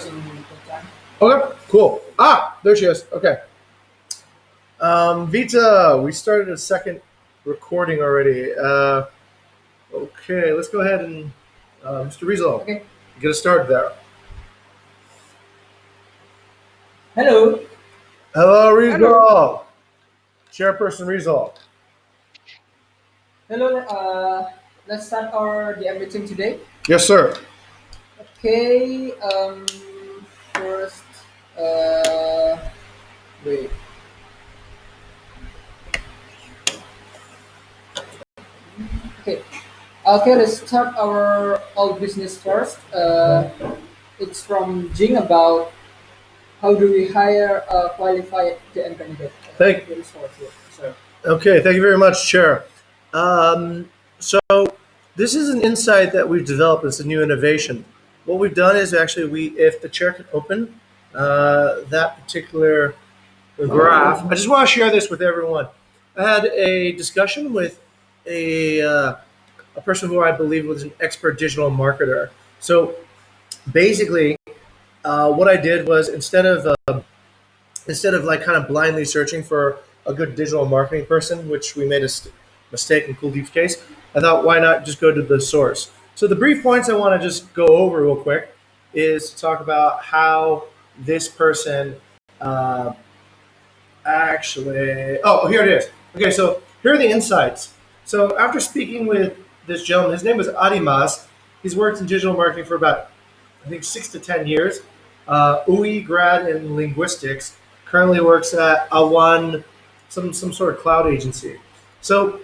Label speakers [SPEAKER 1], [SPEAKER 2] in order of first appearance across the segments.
[SPEAKER 1] in the time.
[SPEAKER 2] Okay, cool. There she is. Okay. Vita, we started a second recording already. Okay, let's go ahead and Mr. Rizal,
[SPEAKER 1] Okay.
[SPEAKER 2] get us started there.
[SPEAKER 1] Hello.
[SPEAKER 2] Hello,
[SPEAKER 3] Hello.
[SPEAKER 2] Rizal. Chairperson Rizal.
[SPEAKER 1] Hello. Let's start our the meeting today.
[SPEAKER 2] Yes, sir.
[SPEAKER 1] Okay. First. Uh. Wait. Okay. Okay. Let's start our old business first. It's from Jing about how do we hire a qualified TN candidate.
[SPEAKER 2] Thank.
[SPEAKER 1] Very short here. So.
[SPEAKER 2] Okay, thank you very much, Chair. So this is an insight that we've developed. It's a new innovation. What we've done is actually if the chair can open that particular graph. I just want to share this with everyone. I had a discussion with a person who I believe was an expert digital marketer. So basically, what I did was instead of like kind of blindly searching for a good digital marketing person, which we made a mistake in Kuldeep's case, I thought why not just go to the source. So the brief points I want to just go over real quick is to talk about how this person uh, actually. Oh, here it is. Okay, so here are the insights. So after speaking with this gentleman, his name was Adimas. He's worked in digital marketing for about, I think, 6 to 10 years. UI grad in linguistics. Currently works at Awan, some sort of cloud agency. So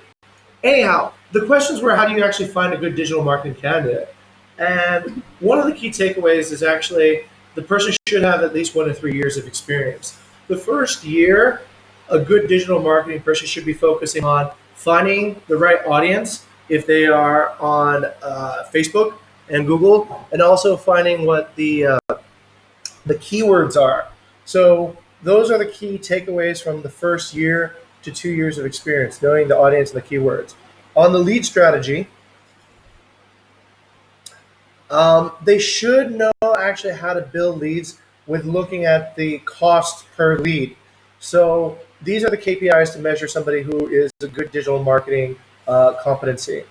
[SPEAKER 2] anyhow, the questions were how do you actually find a good digital marketing candidate? And one of the key takeaways is actually the person should have at least 1 to 3 years of experience. The first year, a good digital marketing person should be focusing on finding the right audience if they are on Facebook and Google, and also finding what the keywords are. So those are the key takeaways from the first year to 2 years of experience, knowing the audience and the keywords. On the lead strategy, they should know actually how to build leads with looking at the cost per lead. So these are the KPIs to measure somebody who is a good digital marketing competency.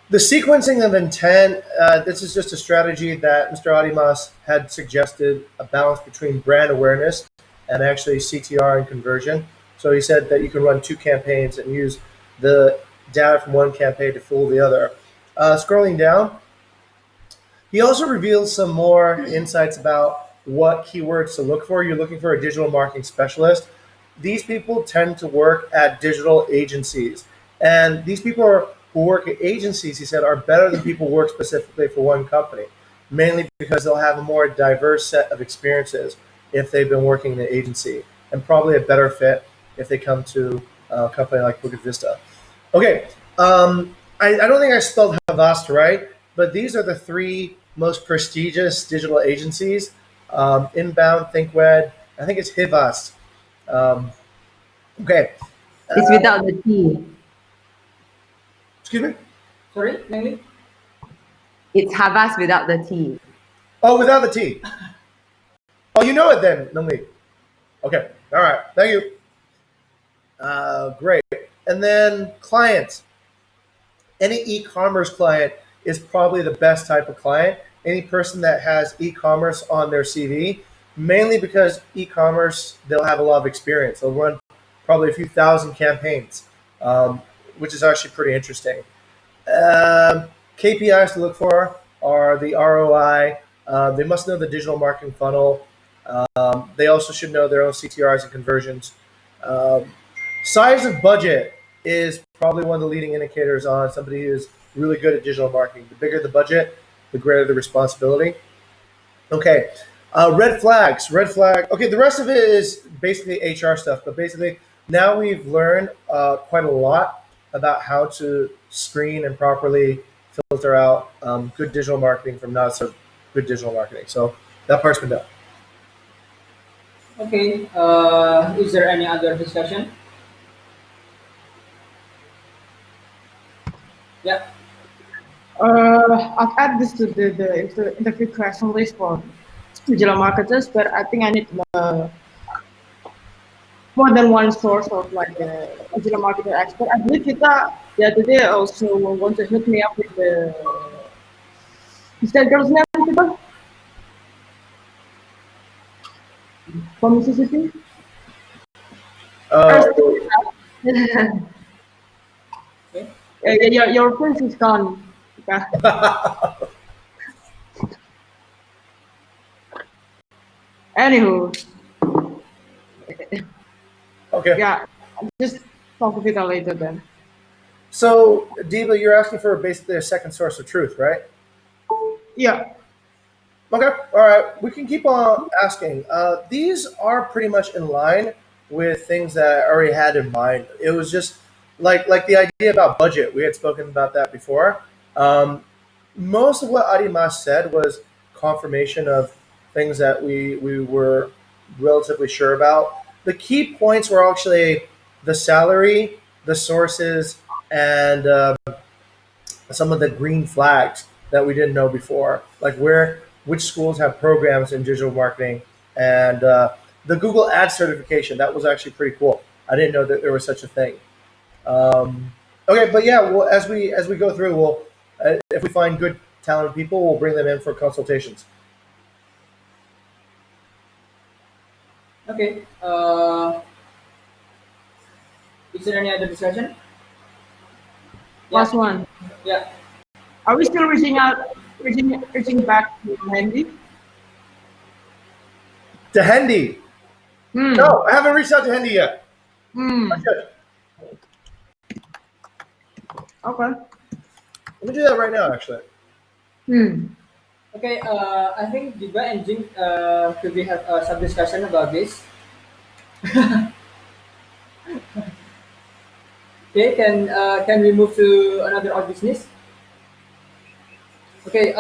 [SPEAKER 2] The sequencing of intent, this is just a strategy that Mr. Adimas had suggested, a balance between brand awareness and actually CTR and conversion. So he said that you can run two campaigns and use the data from one campaign to fool the other. Scrolling down, he also reveals some more insights about what keywords to look for. You're looking for a digital marketing specialist. These people tend to work at digital agencies. And these people who work at agencies, he said, are better than people who work specifically for one company, mainly because they'll have a more diverse set of experiences if they've been working in an agency, and probably a better fit if they come to a company like Bukit Vista. Okay, I don't think I spelled Havast right, but these are the three most prestigious digital agencies. Inbound, ThinkWed, I think it's Hivast. Um, okay,
[SPEAKER 3] It's without the T.
[SPEAKER 2] excuse me?
[SPEAKER 1] Sorry, Nelly.
[SPEAKER 3] It's Havas without the T.
[SPEAKER 2] Oh, without the T. Oh, you know it then, Nungli. Okay, all right, thank you. Great. And then clients. Any e-commerce client is probably the best type of client. Any person that has e-commerce on their CV, mainly because e-commerce, they'll have a lot of experience. They'll run probably a few thousand campaigns, um, which is actually pretty interesting. KPIs to look for are the ROI. They must know the digital marketing funnel. They also should know their own CTRs and conversions. Um, Size of budget is probably one of the leading indicators on somebody who's really good at digital marketing. The bigger the budget, the greater the responsibility. Okay, red flags. Red flag. Okay, the rest of it is basically HR stuff, but basically now we've learned quite a lot about how to screen and properly filter out good digital marketing from not so good digital marketing. So that part's been done.
[SPEAKER 1] Okay. Is there any other discussion? Yeah.
[SPEAKER 4] I'll add this to the interview question list for digital marketers, but I think I need more than one source of like a digital marketer expert. I believe kita the other day also want to hook me up with the is that girl's name kita from Mississippi.
[SPEAKER 2] Uh,
[SPEAKER 4] First,
[SPEAKER 1] Okay.
[SPEAKER 4] your prince is gone. Okay. Anywho,
[SPEAKER 2] okay.
[SPEAKER 4] yeah, just talk with it later then.
[SPEAKER 2] So, Diva, you're asking for basically a second source of truth, right?
[SPEAKER 4] Yeah.
[SPEAKER 2] Okay, all right. We can keep on asking. These are pretty much in line with things that I already had in mind. It was just like the idea about budget. We had spoken about that before. Um, Most of what Adimas said was confirmation of things that we were relatively sure about. The key points were actually the salary, the sources, and some of the green flags that we didn't know before, like which schools have programs in digital marketing, and the Google Ads certification. That was actually pretty cool. I didn't know that there was such a thing. Okay, but yeah, well, as we go through, we'll if we find good talented people, we'll bring them in for consultations.
[SPEAKER 1] Okay. Is there any other discussion?
[SPEAKER 4] Last
[SPEAKER 1] Yeah.
[SPEAKER 4] one.
[SPEAKER 1] Yeah.
[SPEAKER 4] Are we still reaching back to Mandy?
[SPEAKER 2] To Hendy,
[SPEAKER 4] Hmm.
[SPEAKER 2] no, I haven't reached out to Hendy yet. Not
[SPEAKER 4] Hmm.
[SPEAKER 2] yet.
[SPEAKER 4] Okay.
[SPEAKER 2] Let me do that right now, actually.
[SPEAKER 4] Hmm.
[SPEAKER 1] Okay. I think Diba and Jing could we have some discussion about this? Okay. Can we move to another art business? Okay.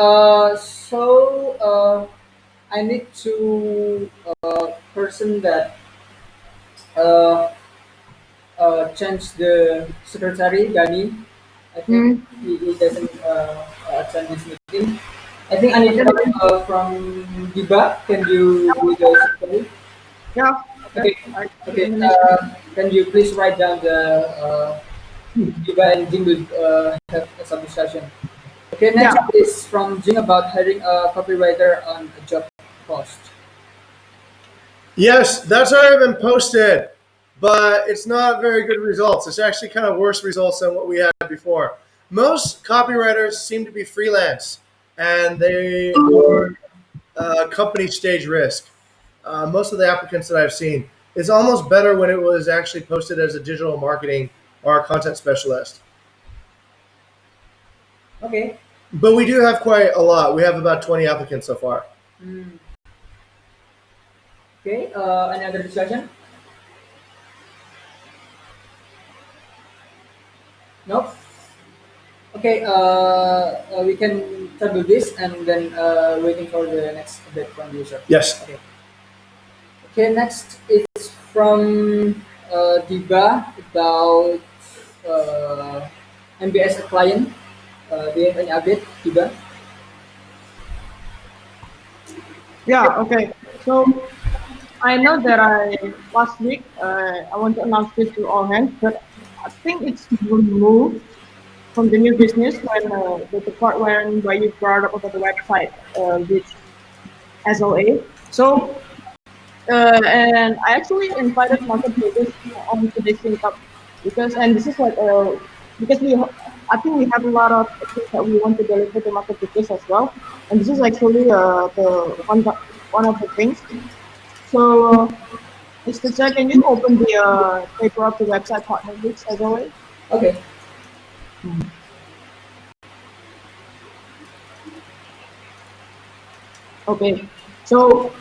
[SPEAKER 1] I need to person that uh, change the secretary Gani. I think
[SPEAKER 4] Hmm.
[SPEAKER 1] he doesn't attend this meeting. I think I need
[SPEAKER 4] Okay.
[SPEAKER 1] help from Diba. Can you be the secretary?
[SPEAKER 4] Yeah. Okay.
[SPEAKER 1] Okay.
[SPEAKER 4] I
[SPEAKER 1] Okay.
[SPEAKER 4] in the next week.
[SPEAKER 1] Can you please write down the Diba and Jing will have some discussion. Okay. Next
[SPEAKER 4] Yeah.
[SPEAKER 1] is from Jing about hiring a copywriter on a job post.
[SPEAKER 2] Yes, that's already been posted, but it's not very good results. It's actually kind of worse results than what we had before. Most copywriters seem to be freelance, and they are company stage risk. Most of the applicants that I've seen, it's almost better when it was actually posted as a digital marketing or a content specialist.
[SPEAKER 1] Okay.
[SPEAKER 2] But we do have quite a lot. We have about 20 applicants so far.
[SPEAKER 1] Mm, okay. Any other discussion? Nope. Okay, we can tackle this and then waiting for the next update from the user.
[SPEAKER 2] Yes.
[SPEAKER 1] Okay. Okay, next is from Diba about uh, MBS a client. Do you have any update, Diba?
[SPEAKER 4] Yeah. Okay. So I know that I last week I want to announce this to all hands, but I think it's removed from the new business when the part when where you brought up about the website which SOA. So and I actually invited marketplaces on today's meetup because and this is like because I think we have a lot of things that we want to deliver to marketplaces as well, and this is actually the one of the things. So Mr. Chair, can you open the paper of the website partner list as always?
[SPEAKER 1] Okay.
[SPEAKER 4] Okay. So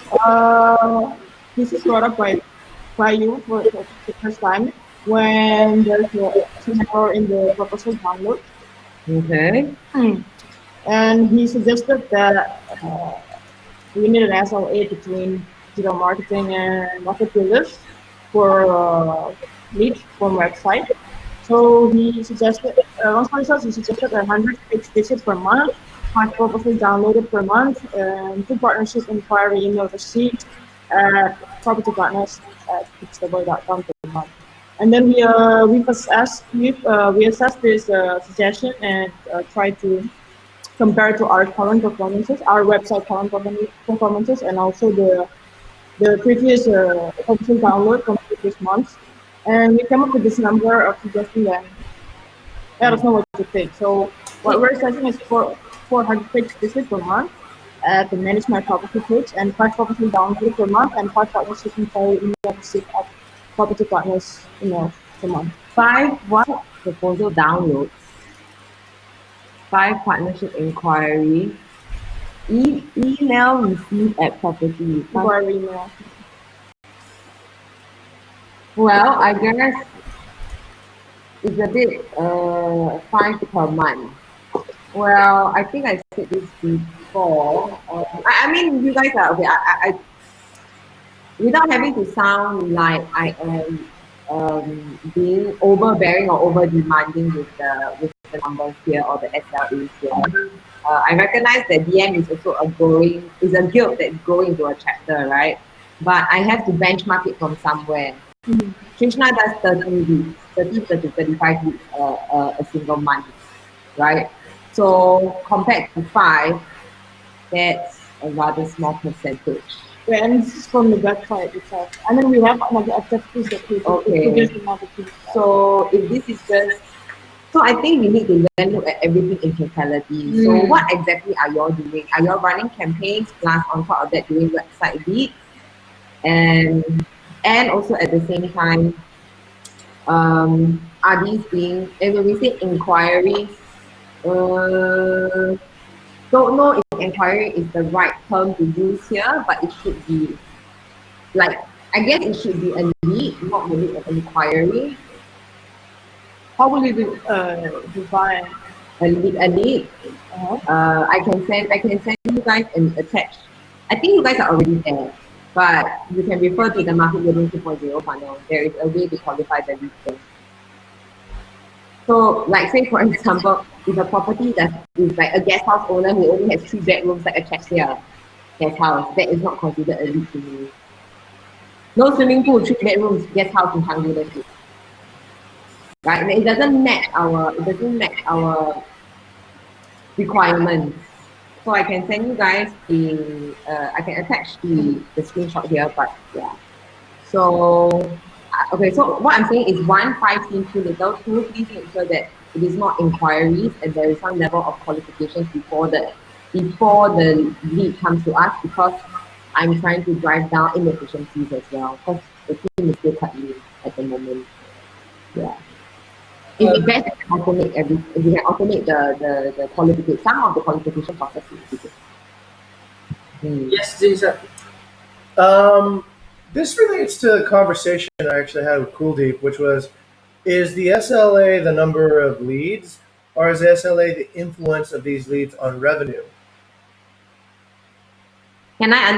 [SPEAKER 4] this is brought up by you for the first time when there's an error in the proposal download.
[SPEAKER 3] Okay.
[SPEAKER 4] Hmm. And he suggested that we need an SLA between digital marketing and market builders for leads from website. So he suggested, long story short, he suggested 100 page visits per month 5 proposals downloaded per month, and 2 partnership inquiry email received at property partners at fixable.com per month. And then we assess this suggestion and try to compare to our current performances, our website current performances, and also the previous proposal download from previous months. And we come up with this number of suggestions and let us know what you think. So what we're setting is 400 page visit per month to manage my property page and 5 property download per month and 5 partnership inquiry email receipt at property partners email per month.
[SPEAKER 3] 5 what? Proposal downloads. 5 partnership inquiry. Email received at property.
[SPEAKER 4] Inquiry email.
[SPEAKER 3] Well, I guess it's a bit 5 per month. Well, I think I said this before. I mean, you guys are okay. I without having to sound like I am being overbearing or over demanding with the numbers here or the SLAs here. I recognize that DM is also a guild that's growing into a chapter, right? But I have to benchmark it from somewhere. Krishna does 30 weeks, 30 to 35 weeks a single month, right? So compared to 5, that's a rather small percentage.
[SPEAKER 4] And this is from the website itself. And then we have another activities that we produce another piece.
[SPEAKER 3] So if this is just, so I think we need to then look at everything in totality. So what exactly are y'all doing? Are y'all running campaigns plus on top of that doing website leads? And also at the same time, are these being, and when we say inquiries, don't know if inquiry is the right term to use here, but it should be like, I guess it should be a lead, not really an inquiry.
[SPEAKER 4] How will you define
[SPEAKER 3] a lead? I can send you guys and attach. I think you guys are already there, but you can refer to the market building 2.0 funnel. There is a way to qualify the lead there. So, like say for example, if a property that is like a guest house owner who only has 3 bedrooms, like a Cheshire guest house, that is not considered a lead to me. No swimming pool, 3 bedrooms, guest house in Changi, that's it. Right? And it doesn't match our requirements. So I can send you guys I can attach the screenshot here, but yeah. So okay, so what I'm saying is 1, 5 seems too little. 2, please make sure that it is not inquiries and there is some level of qualifications before the lead comes to us, because I'm trying to drive down inefficiencies as well, because the team is still quite new at the moment. Yeah. It's best to automate if you can automate the qualification, some of the qualification processes.
[SPEAKER 1] Yes, Jason.
[SPEAKER 2] This relates to a conversation I actually had with Cooldeep, which was, is the SLA the number of leads, or is the SLA the influence of these leads on revenue?
[SPEAKER 3] Can I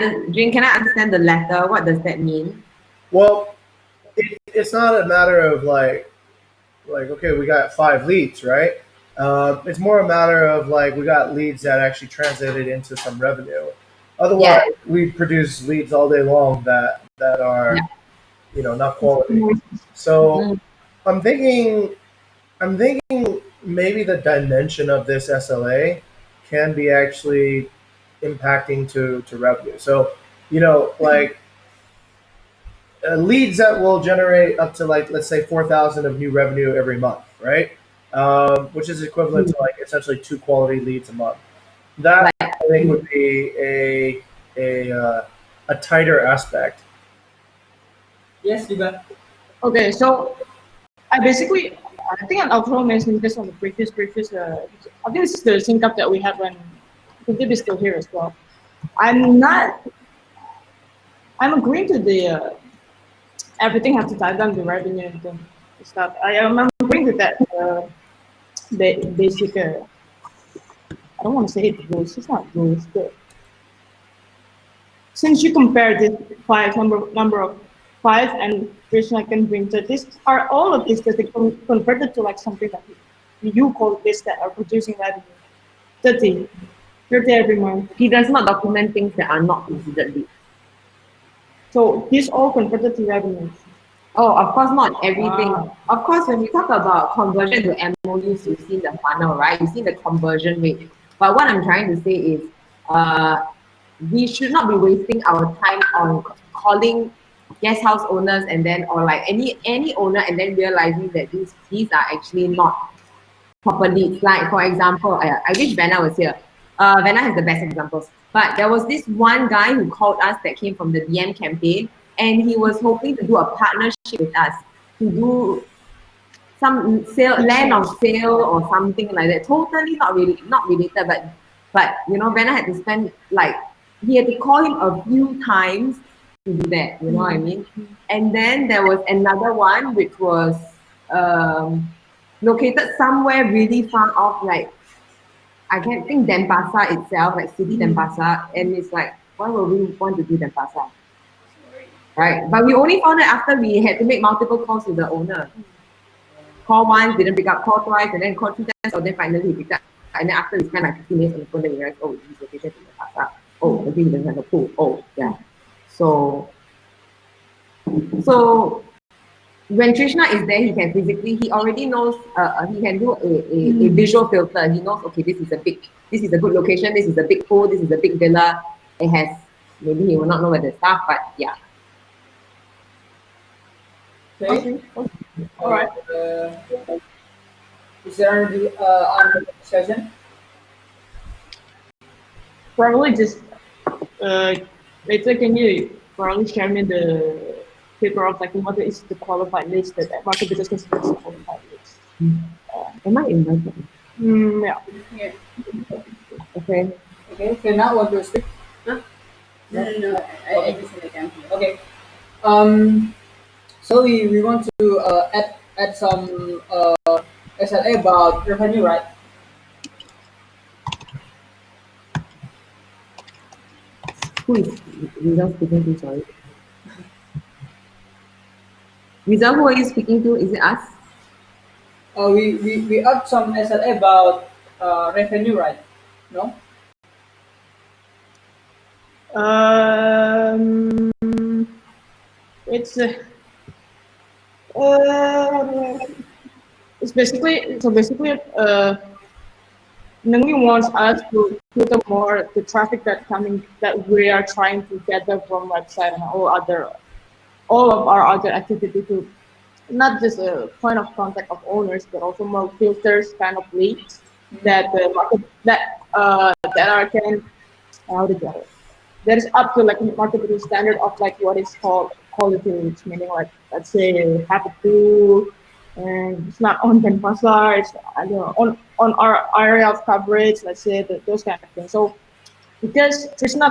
[SPEAKER 3] understand the latter? What does that mean?
[SPEAKER 2] Well, it's not a matter of like okay, we got 5 leads, right? It's more a matter of like we got leads that actually translated into some revenue. Otherwise, we produce leads all day long that are, not quality. So I'm thinking maybe the dimension of this SLA can be actually impacting to revenue. So, like leads that will generate up to like, let's say 4,000 of new revenue every month, right? Which is equivalent to like essentially 2 quality leads a month. That I think would be a tighter aspect.
[SPEAKER 1] Yes, you got.
[SPEAKER 4] Okay, so I think Alfredo mentioned this on the previous. I think this is the sync up that we had when Kudip is still here as well. I'm agreeing to the everything has to tie down the revenue and stuff. I am agreeing with that. The basic. I don't want to say it rules. It's not rules, but since you compare this number of 5 and Krishna can bring to this, are all of this that they converted to like something that you call this that are producing revenue? 30. 30 every month.
[SPEAKER 3] He does not document things that are not considered leads.
[SPEAKER 4] So this all converted to revenues.
[SPEAKER 3] Oh, of course, not everything.
[SPEAKER 4] Wow.
[SPEAKER 3] Of course, when we talk about conversion to MOUs, you've seen the funnel, right? You've seen the conversion rate. But what I'm trying to say is, uh, we should not be wasting our time on calling guest house owners and then, or like any owner, and then realizing that these are actually not proper leads. Like for example, I wish Vanna was here. Vanna has the best examples. But there was this one guy who called us that came from the DM campaign, and he was hoping to do a partnership with us to do some sale, land of sale or something like that. Totally not really not related, but you know, Vanna had to spend like he had to call him a few times to do that. You know what I mean? And then there was another one which was located somewhere really far off, like I can't think Denpasar itself, like city Denpasar, and it's like, why would we want to do Denpasar? Right? But we only found it after we had to make multiple calls to the owner. Call once, didn't pick up, call twice, and then call three times, or then finally he picked up. And then after we spent like 15 minutes on the phone, then we realized, oh, this location is Denpasar. Oh, maybe he doesn't have a pool. Oh, yeah. So when Trishna is there, he can physically, he already knows, he can do a visual filter. He knows, okay, this is a good location, this is a big pool, this is a big villa. It has, maybe he will not know where the stuff, but yeah.
[SPEAKER 1] Okay.
[SPEAKER 4] All right.
[SPEAKER 1] Is there any other discussion?
[SPEAKER 4] Probably just later can you probably share me the paper of like what is the qualified list that market business considers a qualified list?
[SPEAKER 3] Am I invited?
[SPEAKER 4] Yeah.
[SPEAKER 1] Yeah.
[SPEAKER 3] Okay.
[SPEAKER 1] Okay, now want to speak?
[SPEAKER 5] Huh? No. I just said I can't.
[SPEAKER 1] Okay. So we want to add some SLA about revenue, right?
[SPEAKER 3] Who is Rizal speaking to? Sorry. Rizal, who are you speaking to? Is it us?
[SPEAKER 1] We add some SLA about revenue, right? No?
[SPEAKER 4] Um, it's uh, it's basically Nangmi wants us to filter more the traffic that we are trying to gather from website and all of our other activity to not just a point of contact of owners, but also more filters kind of leads that the market that are can how to get it. That is up to like marketing standard of like what is called quality leads, meaning like let's say have a pool and it's not on Denpasar, it's I don't know, on our area of coverage, let's say those kind of things. So because Trishna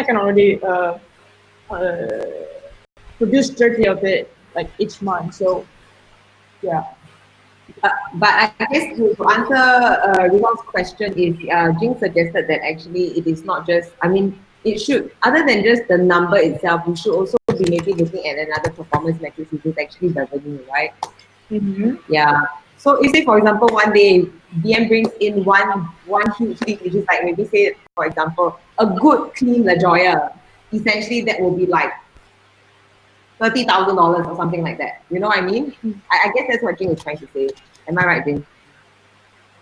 [SPEAKER 4] can already produce 30 of it like each month. So yeah.
[SPEAKER 3] But I guess to answer Rizal's question is, Jing suggested that actually it is not just, I mean, it should, other than just the number itself, we should also be maybe looking at another performance metric, which is actually revenue, right?
[SPEAKER 4] Mm-hmm.
[SPEAKER 3] Yeah. So if say, for example, one day DM brings in one huge lead, which is like maybe say, for example, a good clean La Joya, essentially that will be like $30,000 or something like that. You know what I mean? I guess that's what Jing is trying to say. Am I right, Jing?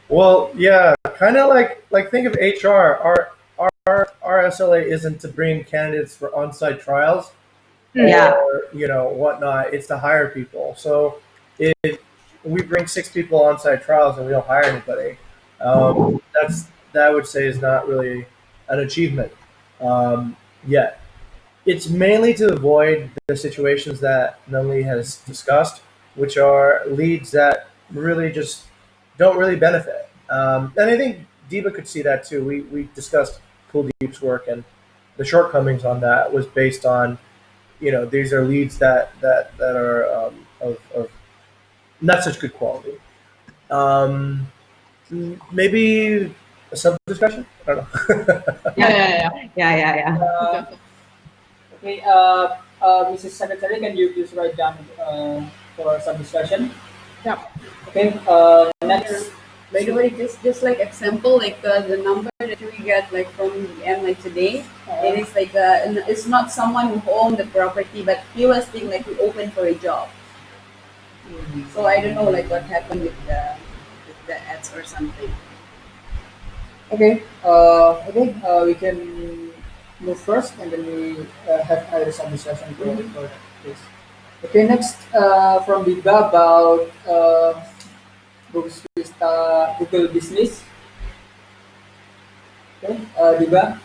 [SPEAKER 2] Well, yeah, kind of like think of HR. Our SLA isn't to bring candidates for on-site trials
[SPEAKER 3] Yeah.
[SPEAKER 2] or whatnot. It's to hire people. So if we bring 6 people on-site trials and we don't hire anybody, that I would say is not really an achievement yet. It's mainly to avoid the situations that Nunley has discussed, which are leads that really just don't really benefit. And I think Diva could see that too. We discussed Cool Deep's work, and the shortcomings on that was based on, these are leads that are of not such good quality. Um, Maybe a sub discussion. I don't know.
[SPEAKER 3] Yeah.
[SPEAKER 1] Okay, Mrs. Secretary, can you please write down for some discussion?
[SPEAKER 4] Yeah.
[SPEAKER 1] Okay, next
[SPEAKER 5] By the way, just like example, like the number that we get like from DM like today, it is like it's not someone who owned the property, but he was thinking like we open for a job. So I don't know like what happened with the ads or something.
[SPEAKER 1] Okay. We can move first, and then we have Iris on the session for that. Please. Okay. Next, from Biba about Bukit Vista Google Business. Okay. Biba.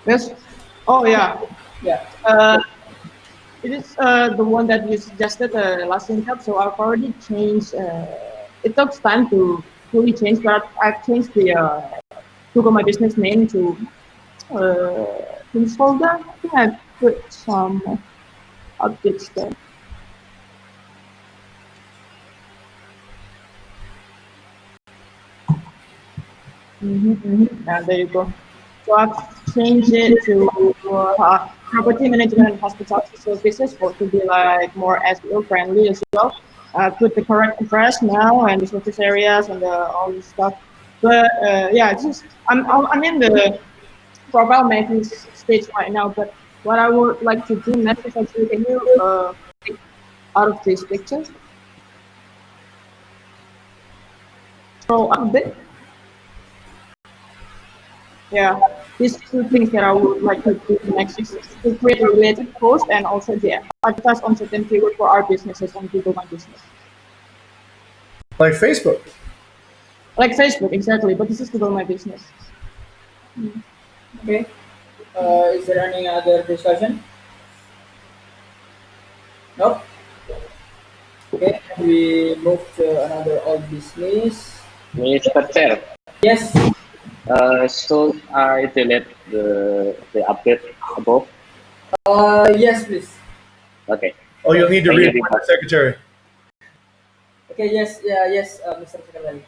[SPEAKER 4] Yes. Oh yeah.
[SPEAKER 1] Yeah.
[SPEAKER 4] Uh, it is the one that you suggested last income. So I've already changed. It takes time to fully change, but I've changed the Google My Business name to folder. I think I put some updates there. There you go. So I've changed it to property management and hospitality services for to be like more SEO friendly as well. I put the correct address now and the surface areas and all this stuff. But yeah, it's just I'm in the profile making stage right now. But what I would like to do next is actually can you take out of this picture, scroll up a bit. Yeah, these two things that I would like to do next is to create a related post and also the advertise on certain keyword for our businesses on Google My Business.
[SPEAKER 2] Like Facebook.
[SPEAKER 4] Like Facebook, exactly, but this is Google My Business.
[SPEAKER 1] Okay. Is there any other discussion? Nope. Okay. We move to another old business.
[SPEAKER 6] Mr. Chair,
[SPEAKER 1] Yes.
[SPEAKER 6] should I delete the update above?
[SPEAKER 1] Yes, please.
[SPEAKER 6] Okay.
[SPEAKER 2] Oh, you'll need to
[SPEAKER 6] Thank you,
[SPEAKER 2] read it to
[SPEAKER 6] Deepak.
[SPEAKER 2] the secretary.
[SPEAKER 1] Okay. Yes. Yeah. Yes, Mr. Secretary.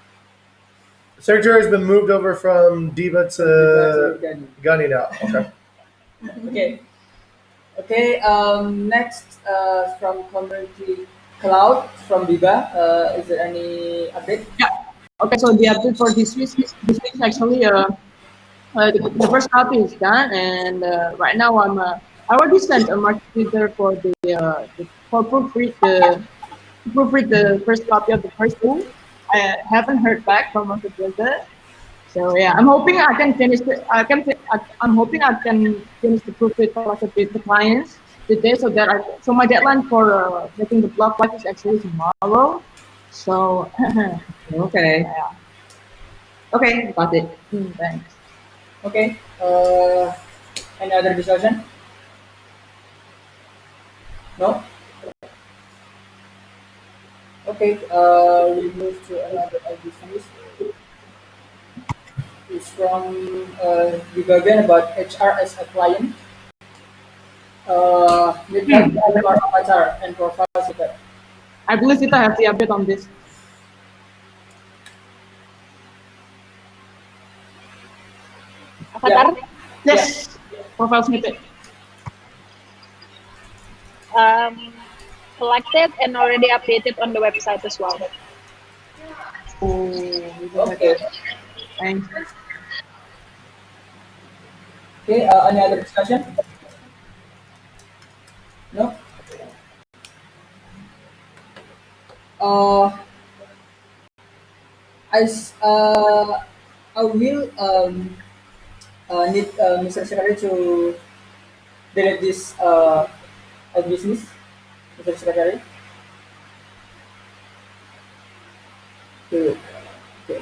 [SPEAKER 2] The secretary has been moved over from Diva to
[SPEAKER 1] Gani.
[SPEAKER 2] Gunny now. Okay.
[SPEAKER 1] Okay. Okay. Next, from community cloud from Biba. Is there any update?
[SPEAKER 4] Okay, so the update for this week is actually the first copy is done, and right now I already sent a market leader for for proofread the first copy of the first book. I haven't heard back from market builder. So yeah, I'm hoping I can finish it. I'm hoping I can finish the proofread process with the clients today, so that so my deadline for making the blog live is actually tomorrow. So
[SPEAKER 3] Okay.
[SPEAKER 4] yeah,
[SPEAKER 3] Okay, got it.
[SPEAKER 4] thanks.
[SPEAKER 1] Okay. Any other discussion? No. Okay. We move to another business. It's from Biba again about HR as a client. Need help with our avatar and profile setup.
[SPEAKER 4] I believe that I have the update on this.
[SPEAKER 1] Yeah.
[SPEAKER 4] Yes, profile snippet.
[SPEAKER 7] um, Selected and already updated on the website as well.
[SPEAKER 4] Oh,
[SPEAKER 1] Okay.
[SPEAKER 4] thanks.
[SPEAKER 1] Okay. Any other discussion? No. Uh, I will need Mr. Secretary to delete this business, Mr. Secretary. To, okay.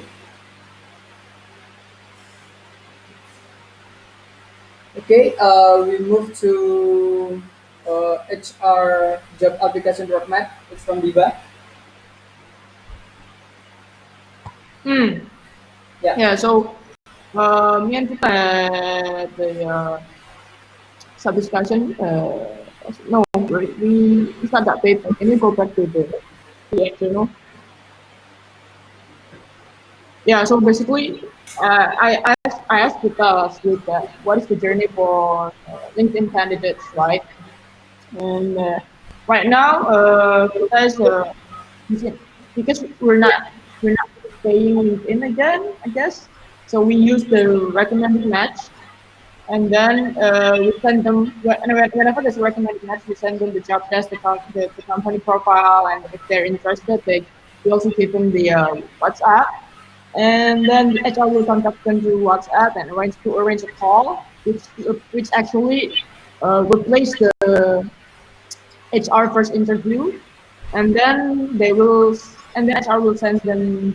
[SPEAKER 1] Okay. We move to HR job application roadmap. It's from Biba.
[SPEAKER 4] Hmm.
[SPEAKER 1] Yeah.
[SPEAKER 4] Yeah. So me and Tita had the sub discussion. No, we start that paper. Can you go back to the actual? Yeah. So basically, I asked Tita last week what is the journey for LinkedIn candidates, right? And right now, Tita is because we're not paying LinkedIn again, I guess. So we use the recommended match, and then we send them whenever there's a recommended match, we send them the job desk, the company profile, and if they're interested, we also give them the WhatsApp, and then the HR will contact them through WhatsApp and arrange a call, which actually replace the HR first interview, and then HR will send them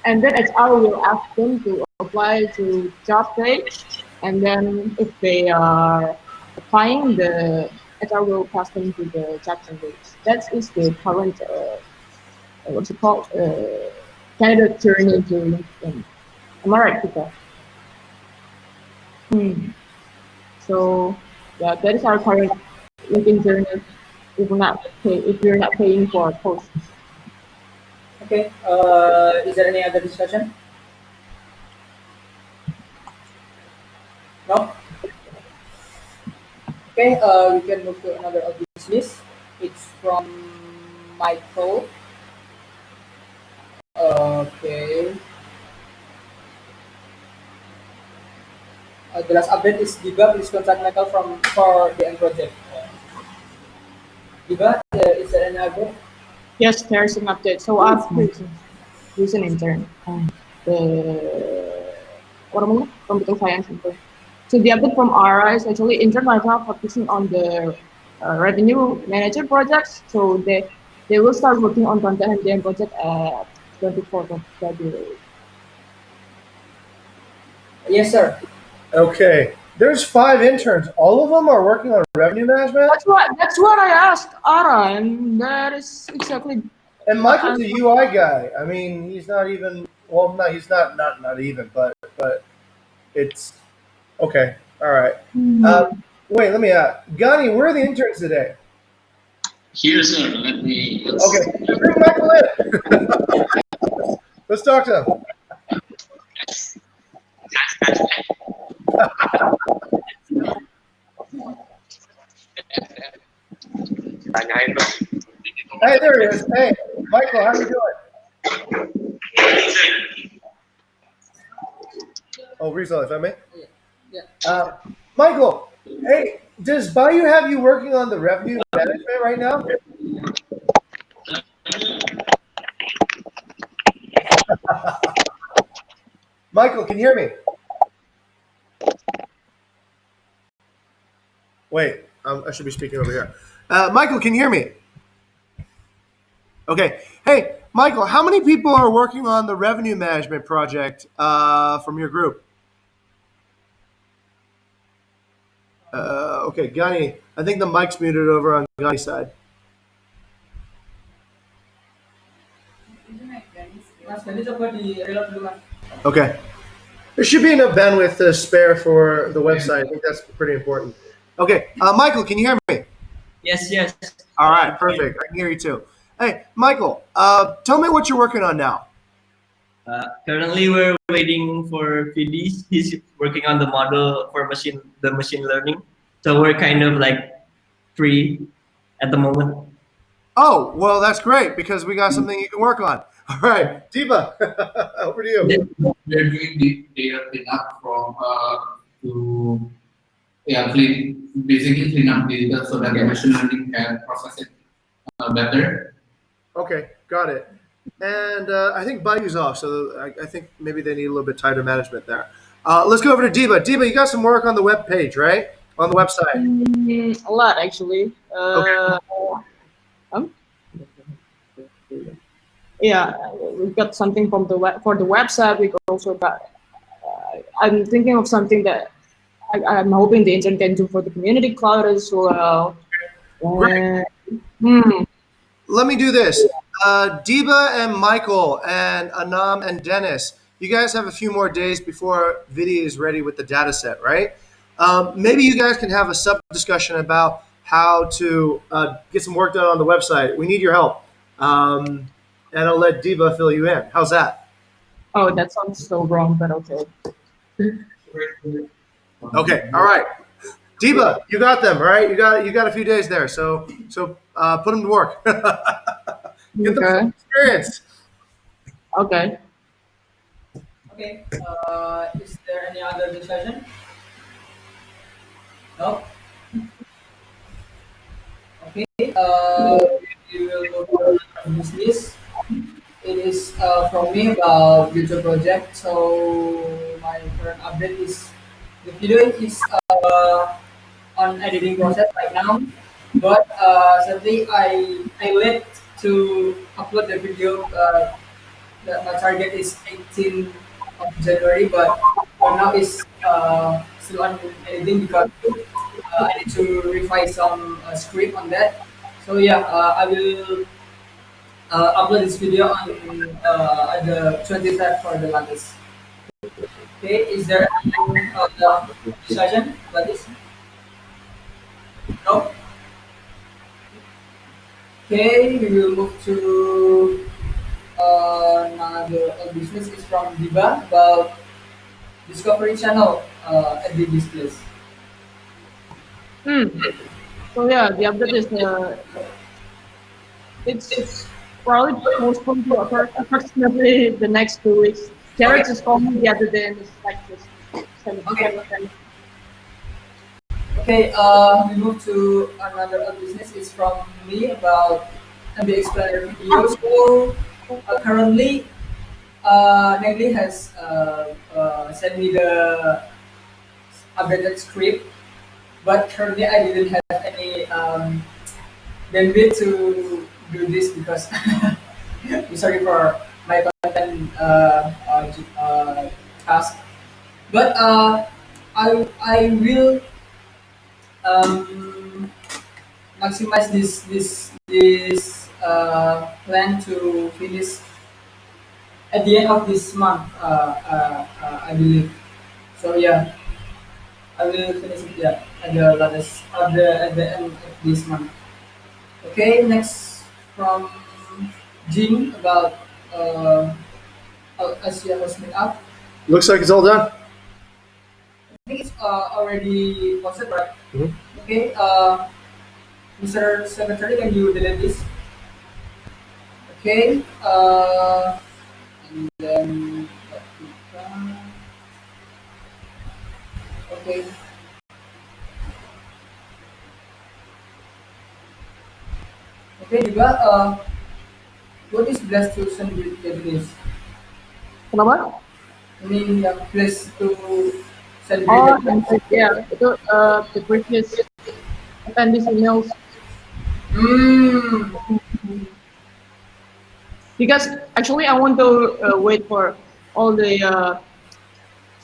[SPEAKER 4] and then HR will ask them to apply to job page, and then if they are applying, the HR will pass them to the job page. That is the current what's it called candidate journey to LinkedIn. Am I right, Peter? Hmm. So yeah, that is our current LinkedIn journey. If you're not paying for posts.
[SPEAKER 1] Okay. Is there any other discussion? No. Okay. We can move to another of this list. It's from Michael. Okay. The last update is Diba. Please contact Michael for the end project. Diba, is there any update?
[SPEAKER 4] Yes, there's an update. So I've who's an intern. The what am I? Computer science intern. So the update from ARA is actually intern right now focusing on the revenue manager projects. So they will start working on content and DM project at 24th of February.
[SPEAKER 1] Yes, sir.
[SPEAKER 2] Okay. There's 5 interns. All of them are working on revenue management.
[SPEAKER 4] That's what I asked ARA, and that is exactly
[SPEAKER 2] And Michael's a UI guy. I mean, he's not even. Well, no, he's not even. But it's okay. All right. Wait, let me ask. Gani, where are the interns today?
[SPEAKER 8] Here, sir. Let me.
[SPEAKER 2] Okay, bring Michael in. Let's talk to him.
[SPEAKER 6] Tanyain dong.
[SPEAKER 2] Hey, there he is. Hey, Michael, how you doing? Oh, Rizal, if I may.
[SPEAKER 1] Yeah.
[SPEAKER 2] Michael, hey, does Bayou have you working on the revenue management right now? Michael, can you hear me? Wait, I should be speaking over here. Michael, can you hear me? Okay. Hey, Michael, how many people are working on the revenue management project from your group? Okay, Gani, I think the mic's muted over on Gani's side.
[SPEAKER 1] Mas, ganito coba di-reload dulu, Mas.
[SPEAKER 2] Okay. There should be enough bandwidth to spare for the website. I think that's pretty important. Okay, Michael, can you hear me?
[SPEAKER 9] Yes, yes.
[SPEAKER 2] All right, perfect. I can hear you too. Hey, Michael, tell me what you're working on now.
[SPEAKER 9] Currently, we're waiting for PDs. He's working on the model for machine learning. So we're kind of like free at the moment.
[SPEAKER 2] Oh, well, that's great because we got something you can work on. All right, Diva, over to you.
[SPEAKER 8] They're doing the data cleanup to basically clean up data so that the machine learning can process it better.
[SPEAKER 2] Okay, got it. And I think Bayou's off, so I think maybe they need a little bit tighter management there. Let's go over to Diva. Diva, you got some work on the web page, right? On the website.
[SPEAKER 4] A lot actually.
[SPEAKER 2] Okay.
[SPEAKER 4] Yeah, we've got something from for the website. We also got. I'm thinking of something that I'm hoping the intern can do for the community cloud as well.
[SPEAKER 2] Great. Let me do this. Diba and Michael and Anam and Dennis, you guys have a few more days before Vidi is ready with the data set, right? Maybe you guys can have a sub discussion about how to get some work done on the website. We need your help. And I'll let Diba fill you in. How's that?
[SPEAKER 4] Oh, that sounds so wrong, but okay.
[SPEAKER 2] Okay, all right. Diba, you got them, right? You got a few days there, so put them to work. Get the full
[SPEAKER 4] Okay.
[SPEAKER 2] experience.
[SPEAKER 4] Okay.
[SPEAKER 1] Okay. Is there any other discussion? No. Okay. We will move to another business. It is from me about future project. So my current update is the video is on editing process right now. But sadly, I late to upload the video. My target is 18 of January, but for now is still on editing because I need to revise some script on that. So yeah, I will upload this video on at the 23rd for the latest. Okay, is there any discussion about this? No. Okay, we will move to another business is from Diva about Discovery Channel at the displays.
[SPEAKER 4] Hmm. So yeah, the update is it's probably postponed to approximately the next 2 weeks.
[SPEAKER 1] Okay.
[SPEAKER 4] Jared just called me the other day and it's like just
[SPEAKER 1] Okay.
[SPEAKER 4] send.
[SPEAKER 1] Okay. We move to another business is from me about MB Explainer video. So currently, Nelly has sent me the updated script, but currently I didn't have any bandwidth to do this because I'm sorry for my content task. But I will um, maximize this plan to finish at the end of this month. I believe. So yeah, I will finish it yeah at the latest at the end of this month. Okay, next from Jim about Asia Host Meetup.
[SPEAKER 2] Looks like it's all done.
[SPEAKER 1] I think it's already posted, right?
[SPEAKER 2] Mhm.
[SPEAKER 1] Okay, Mr. Secretary, can you delete this? Okay, and then okay, okay juga. What is blessed to send with Japanese?
[SPEAKER 4] Kenapa?
[SPEAKER 1] Ini yang blessed to send with
[SPEAKER 4] Oh,
[SPEAKER 1] Japanese.
[SPEAKER 4] yeah, itu the previous attendees emails
[SPEAKER 1] Hmm.
[SPEAKER 4] because actually I want to wait for all the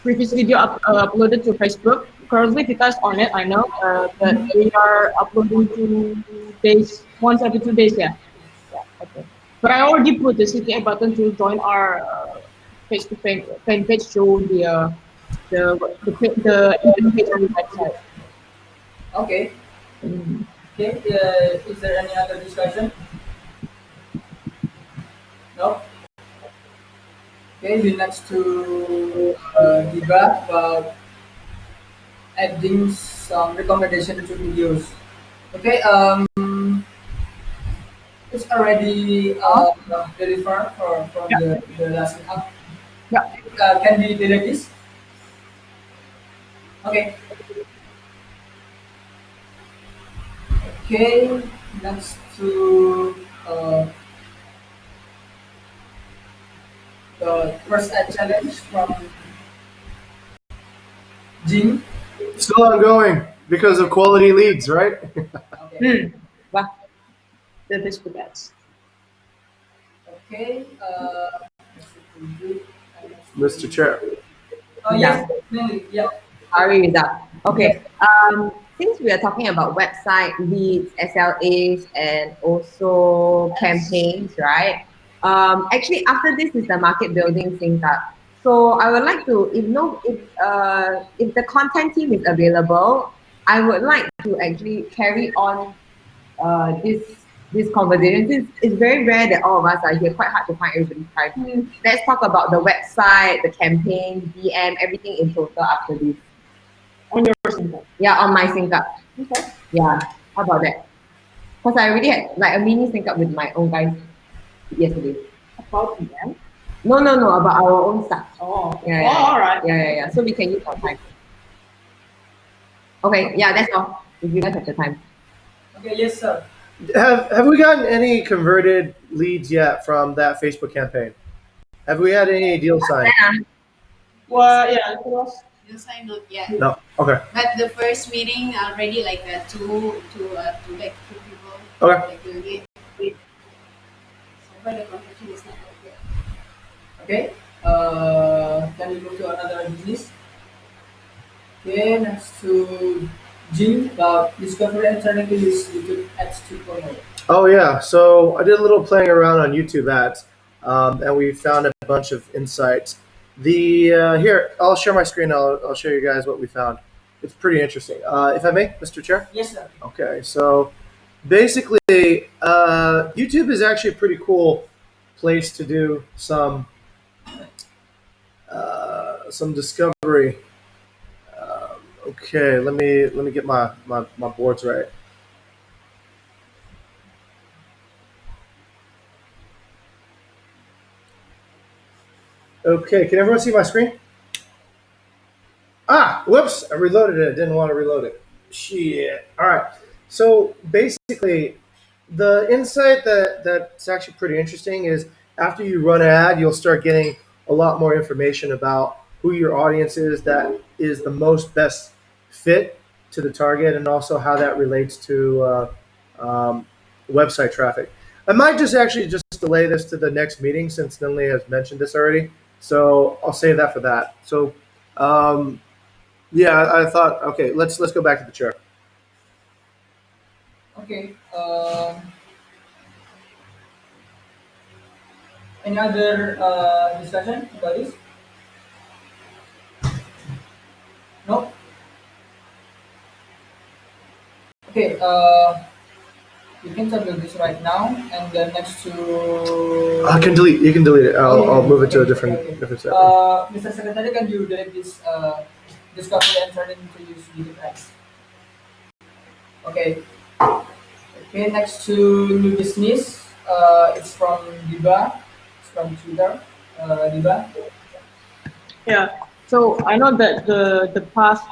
[SPEAKER 4] previous video uploaded to Facebook. Currently, kita is on it, I know, but we are uploading 2 days, once every 2 days, yeah. Yeah, okay. But I already put the CTA button to join our Facebook fan page through the event page on the website.
[SPEAKER 1] Okay.
[SPEAKER 4] Mm.
[SPEAKER 1] Okay. Is there any other discussion? No. Okay. We next to Diba about adding some recommendation to videos. Okay. It's already delivered from
[SPEAKER 4] Yeah,
[SPEAKER 1] the last app.
[SPEAKER 4] yeah.
[SPEAKER 1] Can we delete this? Okay. Okay. Next to the first ad challenge from Jim.
[SPEAKER 2] Still ongoing because of quality leads, right?
[SPEAKER 1] Okay.
[SPEAKER 4] Wah, the Facebook ads.
[SPEAKER 1] Okay.
[SPEAKER 2] Mr. Chair.
[SPEAKER 1] Oh yes, definitely. Yeah.
[SPEAKER 3] Sorry, Rizal.
[SPEAKER 1] Yes.
[SPEAKER 3] Okay. Since we are talking about website leads, SLAs, and also campaigns, right? Actually, after this is the market building sync up. So I would like to, if the content team is available, I would like to actually carry on this conversation. It's very rare that all of us are here. Quite hard to find everybody's time. Let's talk about the website, the campaign, DM, everything in total after this.
[SPEAKER 4] On your sync up.
[SPEAKER 3] Yeah, on my sync up.
[SPEAKER 4] Okay.
[SPEAKER 3] Yeah. How about that? Because I already had like a mini sync up with my own guys. yesterday.
[SPEAKER 4] About them.
[SPEAKER 3] No, about our own stuff.
[SPEAKER 4] Oh.
[SPEAKER 3] Yeah,
[SPEAKER 4] Oh, all right.
[SPEAKER 3] yeah. So we can use our time. Okay, yeah, that's all. If you guys have the time.
[SPEAKER 1] Okay, yes, sir.
[SPEAKER 2] Have we gotten any converted leads yet from that Facebook campaign? Have we had any deals signed?
[SPEAKER 4] Well, yeah, it was.
[SPEAKER 5] You sign not yet.
[SPEAKER 2] No. Okay.
[SPEAKER 5] But the first meeting already like two like two people.
[SPEAKER 2] Okay.
[SPEAKER 5] Like the lead. So far the conversion is not okay.
[SPEAKER 1] Okay. Can we move to another business? Okay, next to Jim about discovery and turning to use YouTube ads 2.0.
[SPEAKER 2] Oh yeah. So I did a little playing around on YouTube ads, and we found a bunch of insights. The here, I'll share my screen. I'll show you guys what we found. It's pretty interesting. If I may, Mr. Chair.
[SPEAKER 1] Yes, sir.
[SPEAKER 2] Okay. So basically, YouTube is actually a pretty cool place to do some discovery. Okay, let me get my boards right. Okay, can everyone see my screen? Ah, whoops! I reloaded it. I didn't want to reload it. Shit. All right. So basically, the insight that's actually pretty interesting is after you run an ad, you'll start getting a lot more information about who your audience is that is the most best fit to the target, and also how that relates to website traffic. I might just delay this to the next meeting since Lindley has mentioned this already. So I'll save that for that. So yeah, I thought okay, let's go back to the chair.
[SPEAKER 1] Okay. Any other discussion about this? No. Okay. You can talk about this right now, and then next to.
[SPEAKER 2] I can delete. You can delete it. I'll move it to a
[SPEAKER 1] Okay,
[SPEAKER 2] different
[SPEAKER 1] okay.
[SPEAKER 2] different section.
[SPEAKER 1] Mr. Secretary, can you delete this discovery and turn it into use video ads? Okay. Okay. Next to new business, it's from Diba. It's from Twitter. Diba.
[SPEAKER 4] Yeah. So I know that the past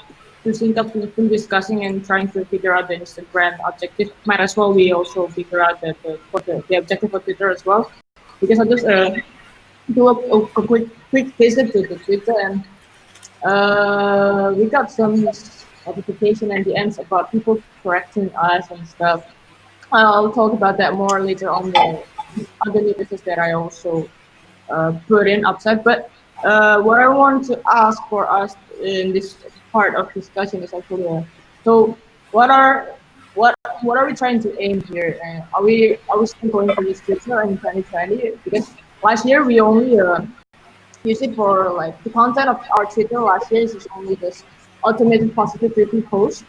[SPEAKER 4] to sync up we've been discussing and trying to figure out the Instagram objective. Might as well we also figure out the objective of Twitter as well. Because I just do a quick visit to the Twitter and we got some notification and DMs about people correcting us and stuff. I'll talk about that more later on the other new business that I also put in upside. But what I want to ask for us in this part of discussion is actually, so what are we trying to aim here? Are we still going to use Twitter in 2020? Because last year we only use it for like the content of our Twitter last year is just only this automated positivity post.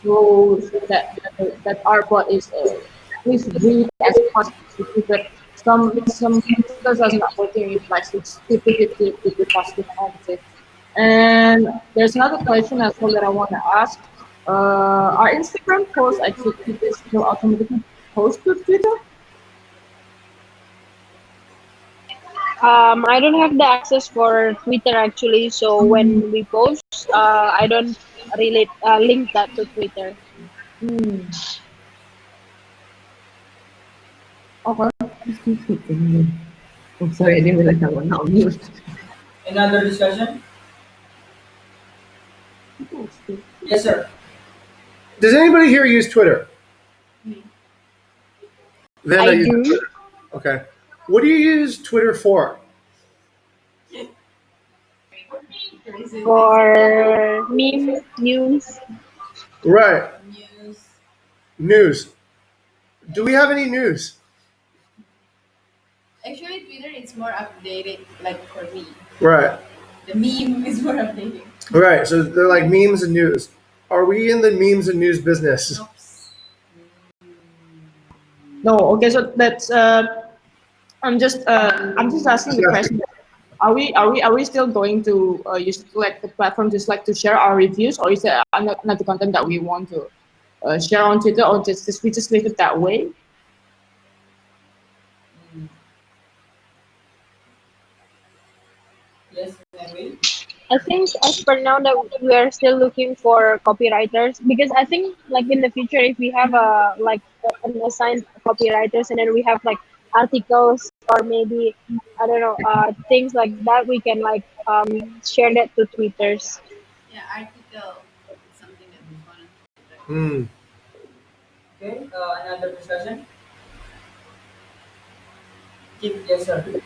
[SPEAKER 4] So that our bot is at least read as positive, but some Twitters are not working with like 50-50 positive and negative. And there's another question as well that I want to ask. Are Instagram posts actually still automatically post to Twitter?
[SPEAKER 7] I don't have the access for Twitter actually, so when we post, I don't really link that to Twitter.
[SPEAKER 3] Hmm. Okay. I'm sorry, I didn't realize I was not on mute.
[SPEAKER 1] Another discussion? Yes, sir.
[SPEAKER 2] Does anybody here use Twitter? Vanda
[SPEAKER 7] I
[SPEAKER 2] uses
[SPEAKER 7] do.
[SPEAKER 2] Twitter. Okay. What do you use Twitter for?
[SPEAKER 7] For meme news.
[SPEAKER 2] Right.
[SPEAKER 5] News.
[SPEAKER 2] News. Do we have any news?
[SPEAKER 5] Actually, Twitter is more updated. Like for me,
[SPEAKER 2] Right.
[SPEAKER 5] the meme is more updated.
[SPEAKER 2] Right. So they're like memes and news. Are we in the memes and news business?
[SPEAKER 5] Nope.
[SPEAKER 4] No. Okay. So that's I'm just asking the question. Are we still going to use like the platform just like to share our reviews, or is it not the content that we want to share on Twitter, or just we just leave it that way?
[SPEAKER 1] Yes, Henry.
[SPEAKER 7] I think as per now that we are still looking for copywriters, because I think like in the future if we have a like an assigned copywriters, and then we have like articles or maybe I don't know things like that, we can like share that to Twitters.
[SPEAKER 5] Yeah, article is something that we want to do.
[SPEAKER 2] Hmm.
[SPEAKER 1] Okay, another discussion. Yes, sir.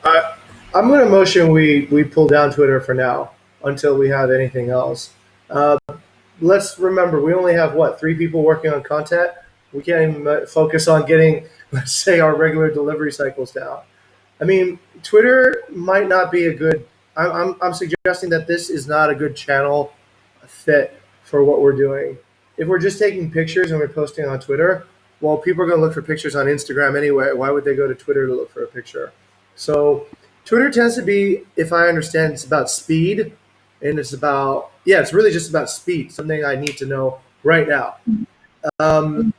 [SPEAKER 2] I, I'm going to motion we pull down Twitter for now until we have anything else. Uh, let's remember we only have what, three people working on content. We can't even focus on getting, let's say, our regular delivery cycles down. I mean, Twitter might not be a good. I'm suggesting that this is not a good channel fit for what we're doing. If we're just taking pictures and we're posting on Twitter, well, people are going to look for pictures on Instagram anyway. Why would they go to Twitter to look for a picture? So, Twitter tends to be, if I understand, it's about speed, and it's about it's really just about speed. Something I need to know right now. Um,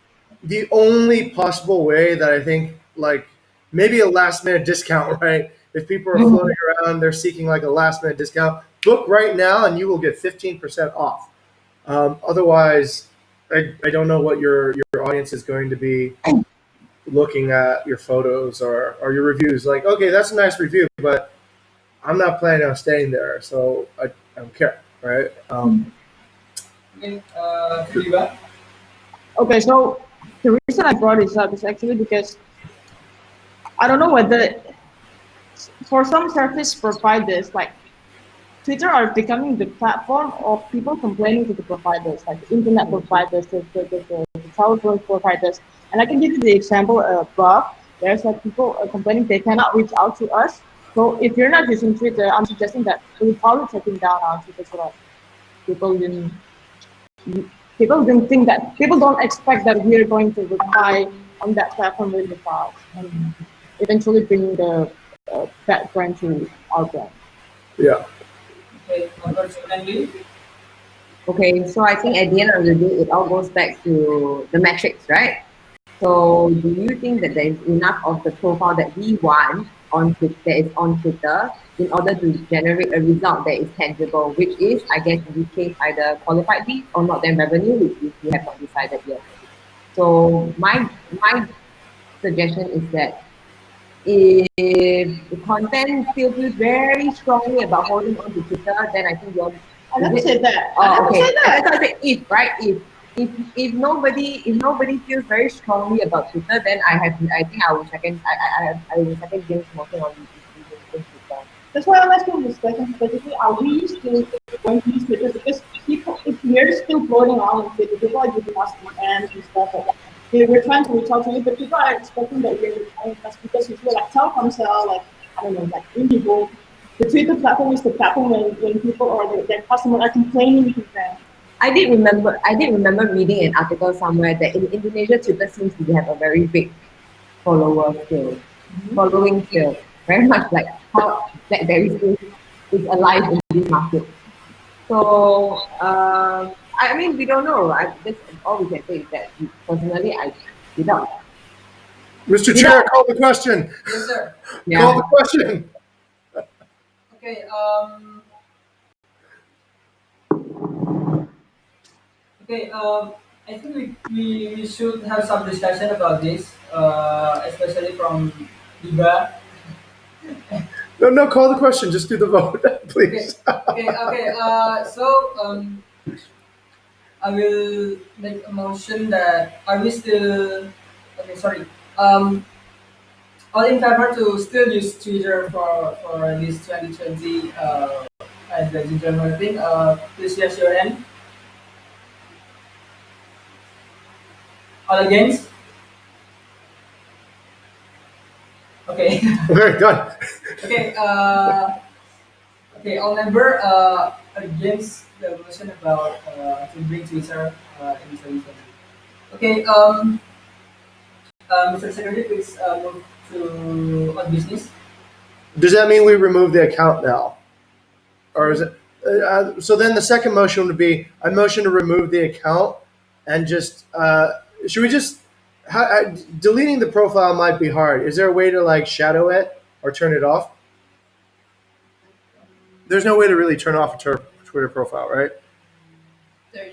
[SPEAKER 2] the only possible way that I think, like maybe a last minute discount, right? If people are floating around, they're seeking like a last minute discount. Book right now, and you will get 15% off. Otherwise, I don't know what your audience is going to be looking at your photos or your reviews. Like, okay, that's a nice review, but I'm not planning on staying there, so I don't care, right?
[SPEAKER 1] Okay, Kadiba.
[SPEAKER 4] Okay, so the reason I brought this up is actually because I don't know whether for some service providers like Twitter are becoming the platform of people complaining to the providers, like the internet providers, the telephone providers. And I can give you the example above. There's like people complaining they cannot reach out to us. So if you're not using Twitter, I'm suggesting that we're probably taking down our Twitter so that people didn't people didn't think that people don't expect that we're going to reply on that platform really fast and eventually bring the that brand to our brand.
[SPEAKER 2] Yeah.
[SPEAKER 1] Okay, first Henry.
[SPEAKER 3] Okay, so I think at the end of the day, it all goes back to the metrics, right? So do you think that there is enough of the profile that we want that is on Twitter in order to generate a result that is tangible, which is, I guess, in this case, either qualified leads or not then revenue, which we have not decided yet. So my suggestion is that if the content still feels very strongly about holding on to Twitter, then I think you're.
[SPEAKER 4] I never said that. I
[SPEAKER 3] Oh,
[SPEAKER 4] never
[SPEAKER 3] okay.
[SPEAKER 4] said that.
[SPEAKER 3] That's why I said if, right? If nobody feels very strongly about Twitter, then I think I will second James motion on using Twitter.
[SPEAKER 4] That's why I'm asking this question specifically. Are we still going to use Twitter? Because people, if we're still floating around on Twitter, people are giving us DMs and stuff like that. We're trying to reach out to you, but people are expecting that we're replying us because if you're like Telkomsel, like I don't know, like Indigo, the Twitter platform is the platform when people or their customers are complaining to them.
[SPEAKER 3] I did remember reading an article somewhere that in Indonesia, Twitter seems to have a very big following still, very much like how BlackBerry still is alive in this market. So I mean, we don't know. That's all we can say is that personally, without
[SPEAKER 2] Mr. Chair,
[SPEAKER 3] without
[SPEAKER 2] call the question.
[SPEAKER 1] Yes, sir.
[SPEAKER 2] Call
[SPEAKER 3] yeah.
[SPEAKER 2] the question.
[SPEAKER 1] Okay. Okay. I think we should have some discussion about this, especially from Iba.
[SPEAKER 2] No, no, call the question. Just do the vote,
[SPEAKER 1] Okay.
[SPEAKER 2] please.
[SPEAKER 1] Okay. So I will make a motion that are we still okay? Sorry. Um, all in favor to still use Twitter for this 2020 as the digital marketing. Please raise your hand. All against? Okay.
[SPEAKER 2] Okay, done.
[SPEAKER 1] Okay. Okay. All member against the motion about to bring Twitter in 2020. Okay. Mr. Secretary, please move to on business.
[SPEAKER 2] Does that mean we remove the account now? Or is it? So then the second motion would be I motion to remove the account and just should we just deleting the profile might be hard. Is there a way to like shadow it or turn it off? There's no way to really turn off a Twitter profile, right?
[SPEAKER 5] Turn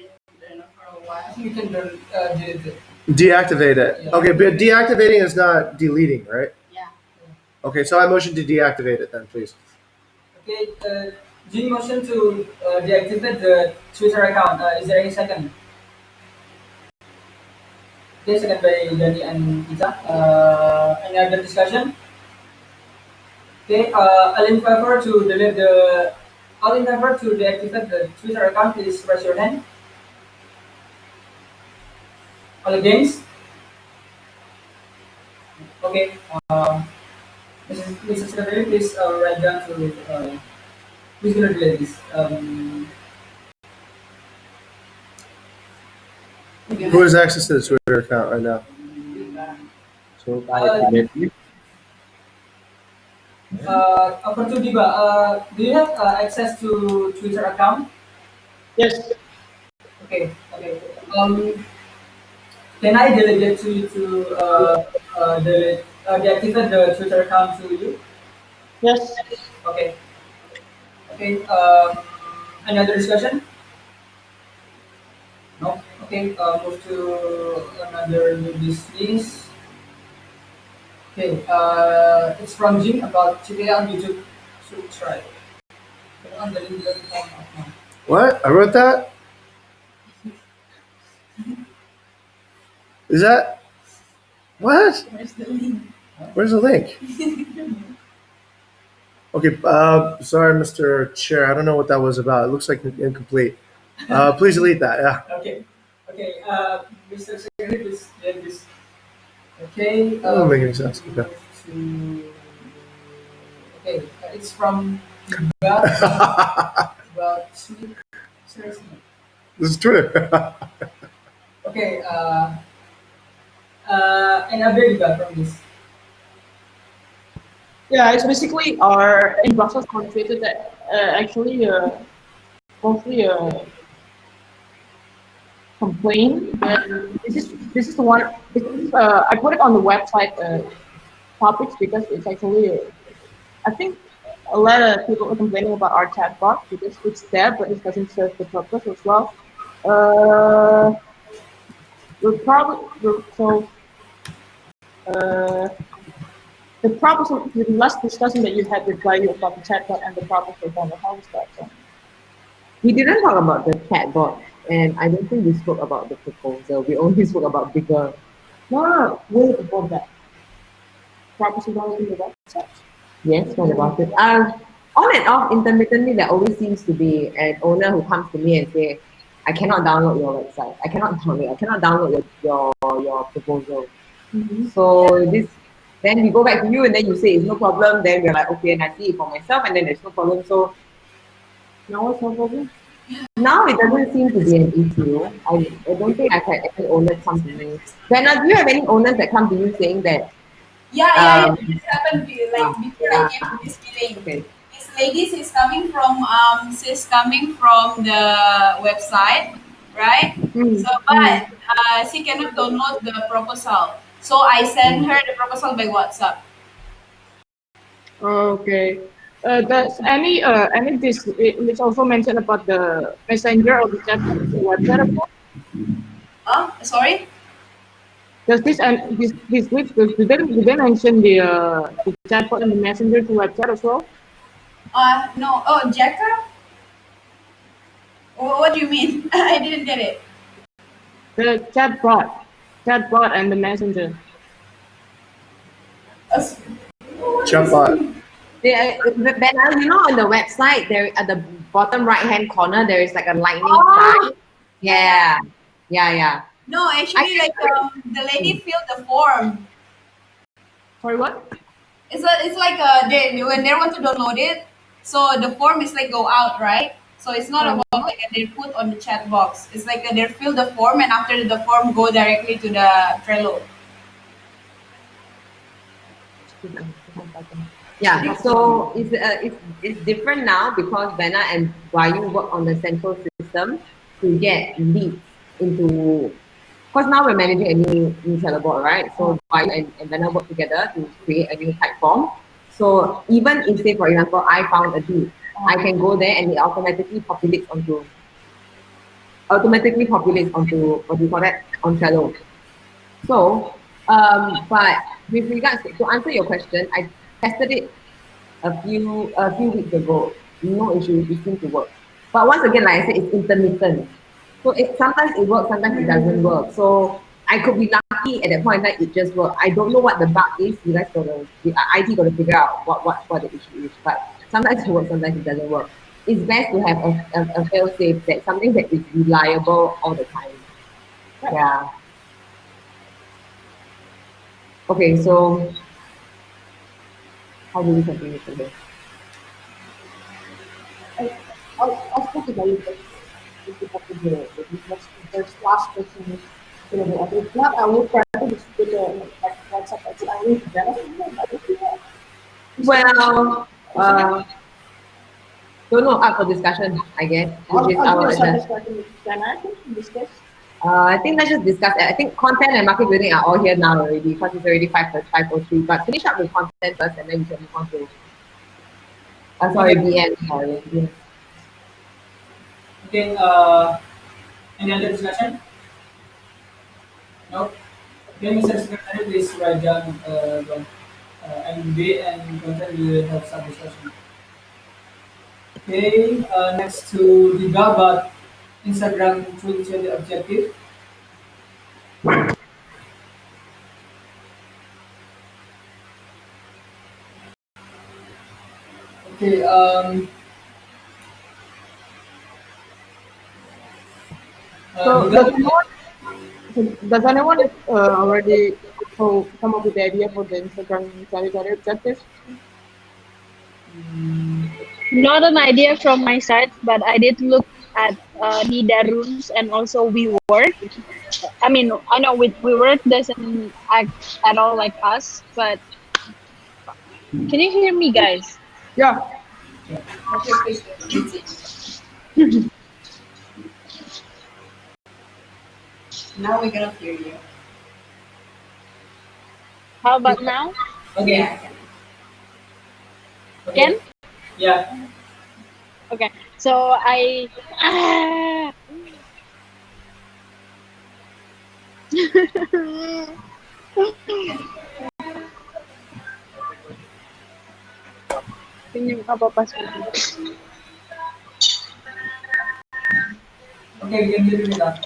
[SPEAKER 5] off for a while.
[SPEAKER 1] You can delete it.
[SPEAKER 2] Deactivate it.
[SPEAKER 1] Yeah.
[SPEAKER 2] Okay, but deactivating is not deleting, right?
[SPEAKER 5] Yeah.
[SPEAKER 2] Okay, so I motion to deactivate it then, please.
[SPEAKER 1] Okay, Jing motion to deactivate the Twitter account. Is there any second? Okay, second by Danny and Isa. Any other discussion? Okay, all in favor to deactivate the Twitter account, please raise your hand. All against? Okay, Mrs. Secretary, please write down to, who's gonna delete this?
[SPEAKER 2] Who has access to the Twitter account right now?
[SPEAKER 9] So I delete.
[SPEAKER 1] For Diba, do you have access to Twitter account?
[SPEAKER 4] Yes.
[SPEAKER 1] Okay, okay. Can I delegate to you to deactivate the Twitter account to you?
[SPEAKER 4] Yes.
[SPEAKER 1] Okay, okay. Any other discussion? No. Okay. Move to another new business. Okay. It's from Jim about today on YouTube. Should try. Put on the link that you found.
[SPEAKER 2] What? I wrote that? Is that what?
[SPEAKER 5] Where's the link?
[SPEAKER 2] Where's the link? Okay, sorry, Mr. Chair. I don't know what that was about. It looks like incomplete. Please delete that. Yeah.
[SPEAKER 1] Okay. Okay. Mr. Secretary, please delete this. Okay.
[SPEAKER 2] That doesn't make any sense. Okay.
[SPEAKER 1] Okay. It's from about sleep. Seriously.
[SPEAKER 2] This is Twitter.
[SPEAKER 1] Okay. And update from this.
[SPEAKER 4] Yeah, it's basically our in Brussels contributed that actually mostly complain. And this is the one. I put it on the website topics because it's actually I think a lot of people are complaining about our chatbot because it's there, but it doesn't serve the purpose as well. The problem, the last discussion that you had with Bayu about the chatbot and the problem for Donald, how was that? So,
[SPEAKER 3] We didn't talk about the chatbot, and I don't think we spoke about the proposal. We only spoke about bigger.
[SPEAKER 4] no, way before that. Problem Donald in the website.
[SPEAKER 3] Yes, what about it? On and off intermittently, there always seems to be an owner who comes to me and say, "I cannot download your website. I cannot download your proposal." So then we go back to you, and then you say it's no problem. Then we're like, okay, and I see it for myself, and then there's no problem. So
[SPEAKER 4] No, it's no problem.
[SPEAKER 3] now it doesn't seem to be an issue. I don't think I've had any owners come to me. Benna, do you have any owners that come to you saying that?
[SPEAKER 5] Yeah. This happened like before I
[SPEAKER 3] Yeah.
[SPEAKER 5] came to this meeting.
[SPEAKER 3] Okay.
[SPEAKER 5] This lady she's coming from the website, right? So but she cannot download the proposal. So I send her the proposal by WhatsApp.
[SPEAKER 4] Okay. Does any this it's also mentioned about the messenger or the chat website as well?
[SPEAKER 5] Sorry?
[SPEAKER 4] Does this and this link do they mention the chatbot and the messenger to website as well?
[SPEAKER 5] No. Oh, Jacka? What do you mean? I didn't get it.
[SPEAKER 4] The chatbot and the messenger.
[SPEAKER 2] Chatbot.
[SPEAKER 3] Benna, you know, on the website, there at the bottom right-hand corner, there is like a lightning sign. Yeah.
[SPEAKER 5] No, actually, like the lady filled the form.
[SPEAKER 4] Sorry, what?
[SPEAKER 5] It's like when they want to download it, so the form is like go out, right? So it's not about like they put on the chat box. It's like they fill the form, and after the form go directly to the Trello.
[SPEAKER 3] Yeah, so it's different now because Benna and Bayu work on the central system to get leads into. Because now we're managing a new seller board, right? So Bayu and Benna work together to create a new type form. So even if, say, for example, I found a lead I can go there and it automatically populates onto what do you call that, on Trello. So, but with regards to answer your question, I tested it a few weeks ago. No issues, it seems to work. But once again, like I said, it's intermittent. So sometimes it works, sometimes it doesn't work. So I could be lucky at that point in time it just worked. I don't know what the bug is. You guys gotta the IT gotta figure out what the issue is. But sometimes it works, sometimes it doesn't work. It's best to have a fail safe, that something that is reliable all the time. Yeah. Okay, so how do we continue from here?
[SPEAKER 4] I'll speak about it if you have to do it. If there's last question is gonna be other. If not, I will try to just put like WhatsApp. I will benefit, but if you want.
[SPEAKER 3] Well, don't know, up for discussion, I guess, which is
[SPEAKER 4] I'll do
[SPEAKER 3] our
[SPEAKER 4] a
[SPEAKER 3] agenda.
[SPEAKER 4] satisfaction with Jan. I think in this case.
[SPEAKER 3] I think let's just discuss it. I think content and market building are all here now already because it's already 5:03. But finish up with content first and then we can move on to, sorry,
[SPEAKER 1] Okay.
[SPEAKER 3] BM. Sorry. Yeah.
[SPEAKER 1] Okay. Any other discussion? No. Okay, Mr. Secretary, please write down and B and content will have some discussion. Okay. Next to the about Instagram 2020 objective. Okay.
[SPEAKER 4] So
[SPEAKER 1] Diga,
[SPEAKER 4] does anyone already come up with the idea for the Instagram sanitary objectives?
[SPEAKER 7] Not an idea from my side, but I did look at NIDA rooms and also WeWork. I mean, I know WeWork doesn't act at all like us, but can you hear me, guys?
[SPEAKER 4] Yeah.
[SPEAKER 5] Okay, please. Now we cannot hear you.
[SPEAKER 7] How about now?
[SPEAKER 1] okay.
[SPEAKER 5] Yeah, I can.
[SPEAKER 7] Ken?
[SPEAKER 1] Okay. Yeah.
[SPEAKER 7] Okay. So I. Pinjam apa password?
[SPEAKER 1] Okay, we can hear you now.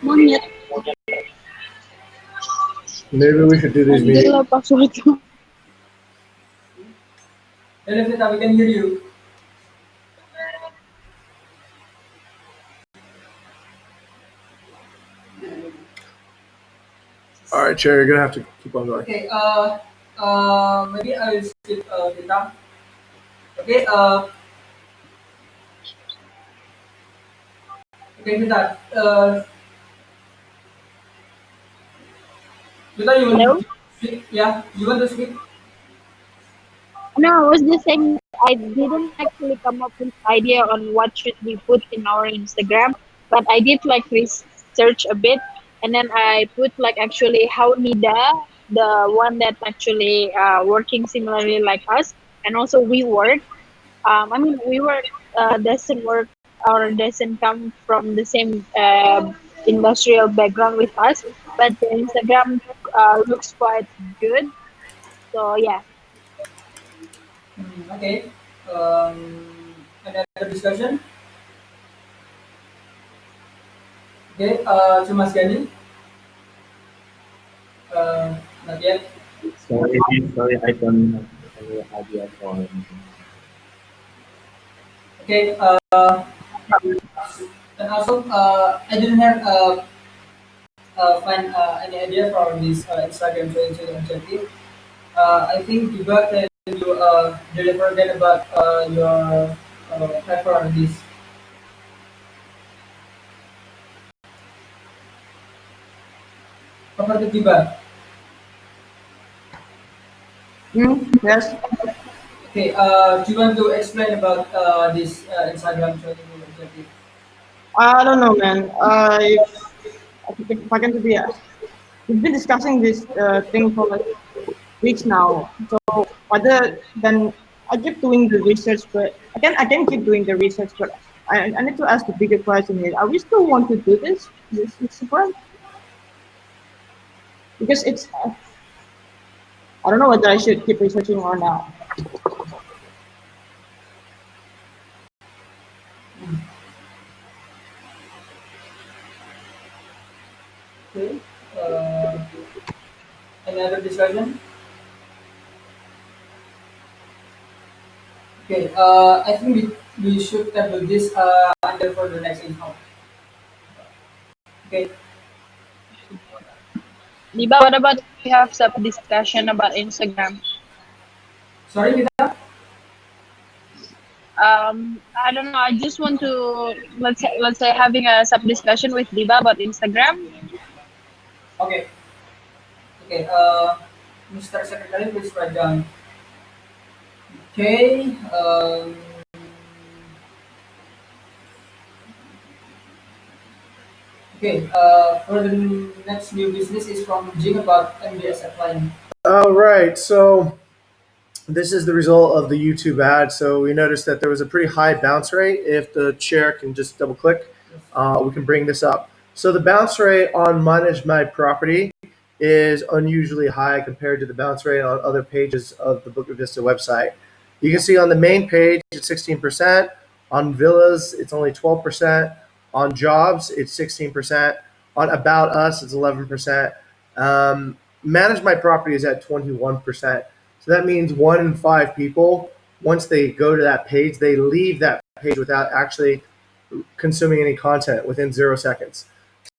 [SPEAKER 7] Monyet.
[SPEAKER 2] Maybe we should do these meetings.
[SPEAKER 7] Gila password tuh.
[SPEAKER 1] Hello, Vita, we can hear you.
[SPEAKER 2] All right, Chair, you're gonna have to keep on going.
[SPEAKER 1] Okay. Maybe I will skip Vita. Okay. Okay, Vita. Vita, you want
[SPEAKER 7] Hello?
[SPEAKER 1] to speak? Yeah, you want to speak?
[SPEAKER 7] No, I was just saying I didn't actually come up with idea on what should we put in our Instagram, but I did like research a bit, and then I put like actually how Nida, the one that actually working similarly like us, and also we work. I mean, we work doesn't work or doesn't come from the same industrial background with us, but the Instagram looks quite good. So yeah.
[SPEAKER 1] Okay. Another discussion. Okay. To Mas Gani. Not yet.
[SPEAKER 6] Sorry, I don't have any idea for.
[SPEAKER 1] Okay. And also, I didn't have find any idea for this Instagram training objective. I think you got that you deliver that about your prefer on this. Apa itu tiba?
[SPEAKER 4] Yes.
[SPEAKER 1] Okay. Do you want to explain about this Instagram training objective?
[SPEAKER 4] I don't know, man. If I can do, yeah. we've been discussing this thing for like weeks now. So other than I keep doing the research, but I can keep doing the research, but I need to ask the bigger question here: are we still want to do this super? Because it's I don't know whether I should keep researching or not.
[SPEAKER 1] Okay. Any other discussion? Okay. I think we should table this until for the next info. Okay.
[SPEAKER 7] Diba, what about if we have some discussion about Instagram?
[SPEAKER 1] Sorry, Vita?
[SPEAKER 7] I don't know. I just want to let's say having a sub discussion with Diba about Instagram.
[SPEAKER 1] Okay. Okay. Mr. Secretary, please write down. Okay. Okay. For the next new business is from Jing about MBS applying.
[SPEAKER 2] All right. So this is the result of the YouTube ad. So we noticed that there was a pretty high bounce rate. If the chair can just double click, we can bring this up. So the bounce rate on Manage My Property is unusually high compared to the bounce rate on other pages of the Bukit Vista website. You can see on the main page it's 16%. On villas, it's only 12%. On jobs, it's 16%. On About Us, it's 11%. Manage My Property is at 21%. So that means 1 in 5 people, once they go to that page, they leave that page without actually consuming any content within 0 seconds.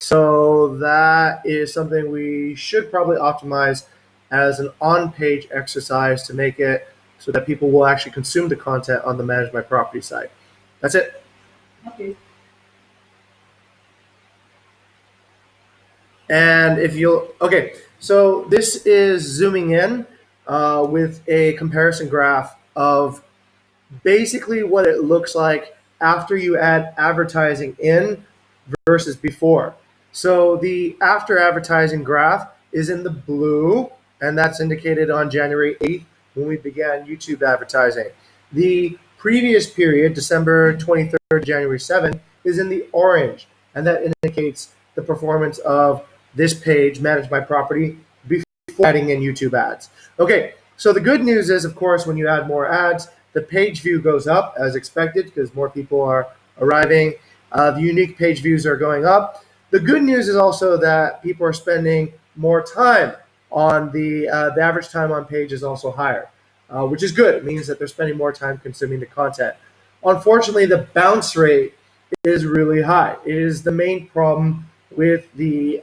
[SPEAKER 2] So that is something we should probably optimize as an on-page exercise to make it so that people will actually consume the content on the Manage My Property site. That's it.
[SPEAKER 1] Okay.
[SPEAKER 2] And if you'll, okay, so this is zooming in with a comparison graph of basically what it looks like after you add advertising in versus before. So the after advertising graph is in the blue, and that's indicated on January 8th when we began YouTube advertising. The previous period, December 23rd to January 7th, is in the orange, and that indicates the performance of this page, Manage My Property, before adding in YouTube ads. Okay, so the good news is, of course, when you add more ads, the page view goes up as expected because more people are arriving. The unique page views are going up. The good news is also that people are spending more time on the average time on page is also higher, which is good. It means that they're spending more time consuming the content. Unfortunately, the bounce rate is really high. It is the main problem with the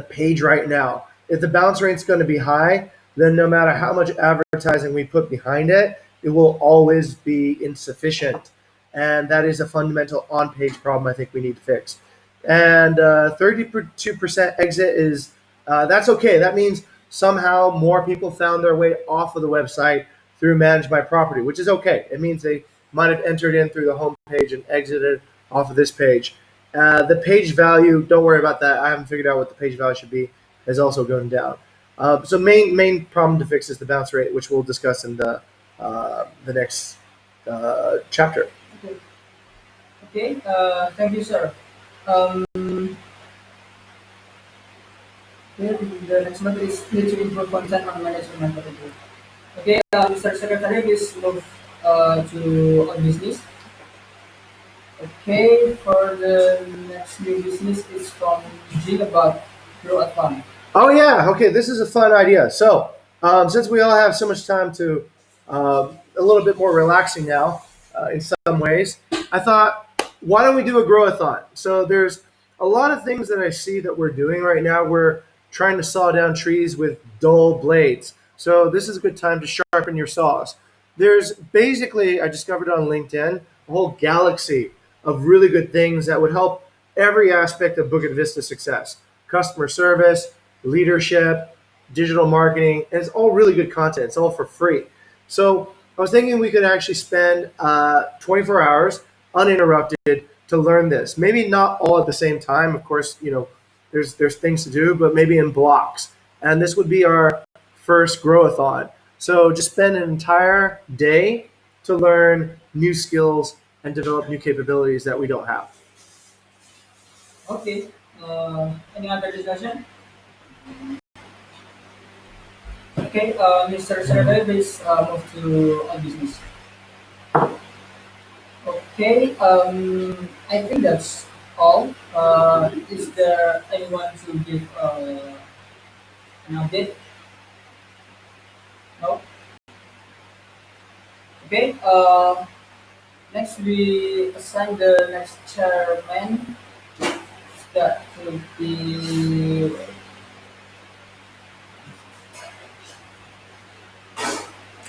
[SPEAKER 2] page right now. If the bounce rate's going to be high, then no matter how much advertising we put behind it, it will always be insufficient. And that is a fundamental on page problem I think we need to fix. And 32% exit is that's okay. That means somehow more people found their way off of the website through Manage My Property, which is okay. It means they might have entered in through the home page and exited off of this page. The page value, don't worry about that. I haven't figured out what the page value should be. Is also going down. So main problem to fix is the bounce rate, which we'll discuss in the next chapter.
[SPEAKER 1] Okay. Okay. Thank you, sir. Um, okay, the next one is need to improve content on management category. Okay, Mr. Secretary, please move to on business. Okay, for the next new business is from Jing about grow a fund.
[SPEAKER 2] Oh yeah, okay. This is a fun idea. So since we all have so much time to a little bit more relaxing now, in some ways, I thought, why don't we do a grow-a-thon? So there's a lot of things that I see that we're doing right now. We're trying to saw down trees with dull blades. So this is a good time to sharpen your saws. There's basically, I discovered on LinkedIn, a whole galaxy of really good things that would help every aspect of Bukit Vista success: customer service, leadership, digital marketing, and it's all really good content. It's all for free. So I was thinking we could actually spend 24 hours uninterrupted to learn this. Maybe not all at the same time. Of course, there's things to do, but maybe in blocks. And this would be our first growathon. So just spend an entire day to learn new skills and develop new capabilities that we don't have.
[SPEAKER 1] Okay. Any other discussion? Okay. Mr. Sarada, please move to business. Okay. I think that's all. Is there anyone to give an update? No. Okay. Next we assign the next chairman. That will be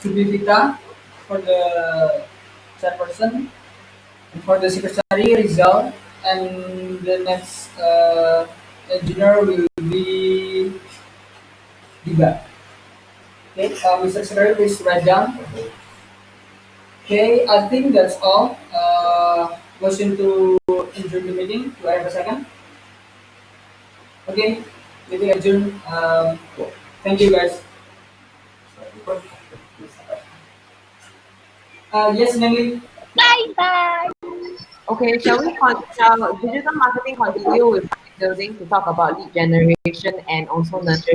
[SPEAKER 1] Vita for the chairperson, and for the secretary Rizal, and the next engineer will be Diba. Okay, Mr. Secretary, please write down. Okay, I think that's all. Motion to adjourn the meeting. Do I have a second? Okay, meeting adjourned. Thank you guys. Yes, Nelly.
[SPEAKER 7] Bye bye.
[SPEAKER 3] Okay, shall digital marketing continue with building to talk about lead generation and also nurturing